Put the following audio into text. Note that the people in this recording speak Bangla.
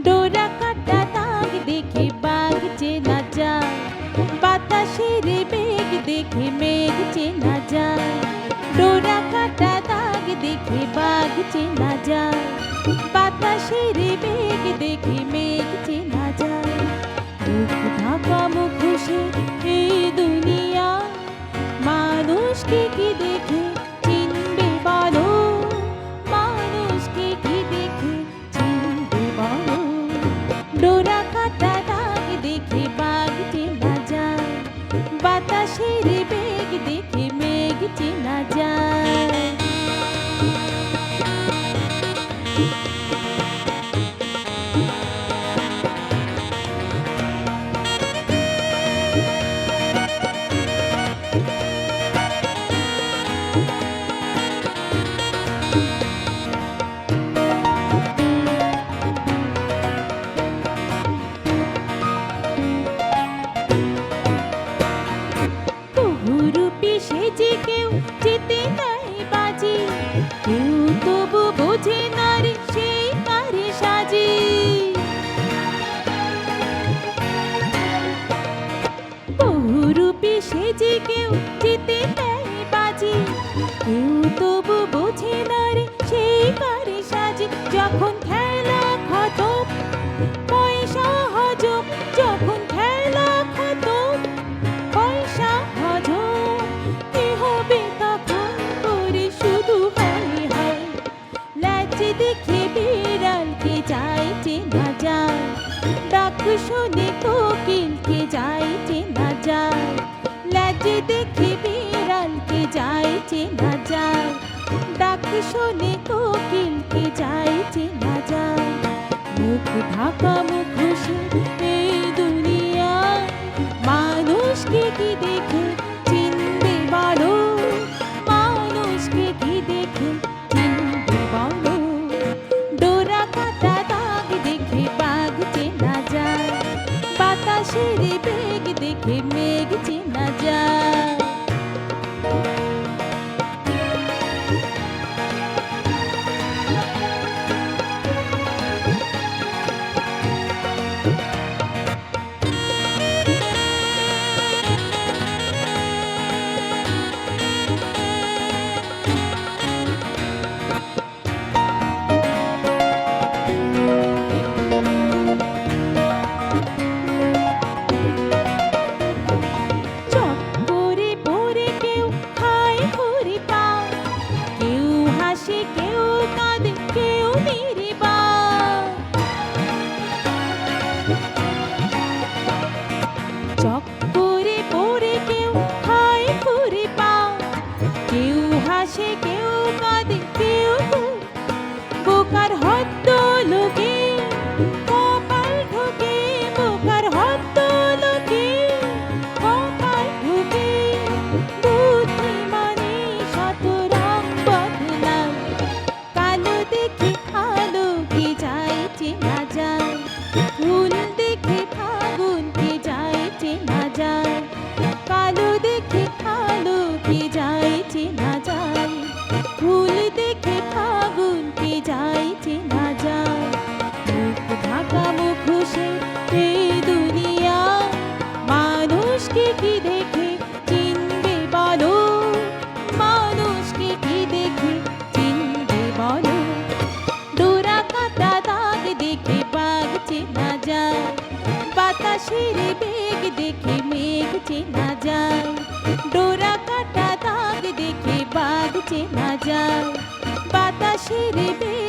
ডোরা কাটা দাগ দেখে বাঘ চেনা যায়, বাতাসের বেগ দেখে মেঘ চেনা যায়। ডোরা কাটা দাগ দেখে বাঘ চেনা যায়, বাতাসের বেগ দেখে মেঘ চেনা যায়। মুখ ঢাকা মুখোশে এই দুনিয়া, মানুষকে কি দেখে চিনবে বলো, মানুষকে কি দেখে চিনবে বলো। ডোরা কাটা দাগ দেখে বাঘ চেনা যায়, বাতাসের বেগ দেখে মেঘ চেনা যায়। বহুরূপী সেজে কেউ যেতে নাই বাজি, কেউ তবু বোঝে না রে সেই কারে সাজি। বহুরূপী সেজে কেউ যেতে নাই বাজি, কেউ তবু বোঝে না রে সেই কারে সাজি। যখন খেলা খতম পয়সা হজম, যখন খেলা খতম পয়সা হজম, কি হবে তখন করে শুধু হায় হায়। লাজে দেখে বিড়ালকে যায় চেনা যায়, ডাক শুনে কোকিলকে যায় চেনা যায়। লাজে দেখে বিড়ালকে যায় চেনা যায়, ডাক শুনে কোকিলকে যায় চেনা যায়। মুখ ঢাকা মুখোশে এই দুনিয়া, মানুষকে কি দেখে চিনবে বলো, মানুষকে কি দেখে চিনবে বলো। ডোরা কাটা দাগ দেখে বাঘ চেনা যায়, বাতাসের বেগ দেখে মেঘ চেনা যায়। চক্করে পড়ে কেউ খায় ঘুরে পাও, কেউ হাসে কেউ কাঁদে কেউ নির্বাক। চক্করে পড়ে কেউ খায় ঘুরে পাও, কেউ হাসে কেউ কাঁদে কেউ বোকার হদ্দ লোকে কপাল ঢোকে, বোকার হদ্দ লোকে কপাল ঢোকে। বুদ্ধি মানে শত রং বদলায়, কালো দেখে আলোকে যায় চেনা যায়। ফুল দেখে ফাগুনকে যায় চেনা যায়, কালো দেখে আলোকে যায় চেনা যায়। ফুল দেখে ফাগুনকে যায় চেনা যায়। মুখ ঢাকা মুখোশে এই দুনিয়া, মানুষকে কি দেখে চিনবে বলো, মানুষকে কি দেখে চিনবে বলো। ডোরা কাটা দাগ দেখে বাঘ চেনা যায়, বাতাসের বেগ দেখে মেঘ চেনা যায়। ডোরা কাটা দাগ দেখে বাঘ চেনা যায়, বাতাসের বেগ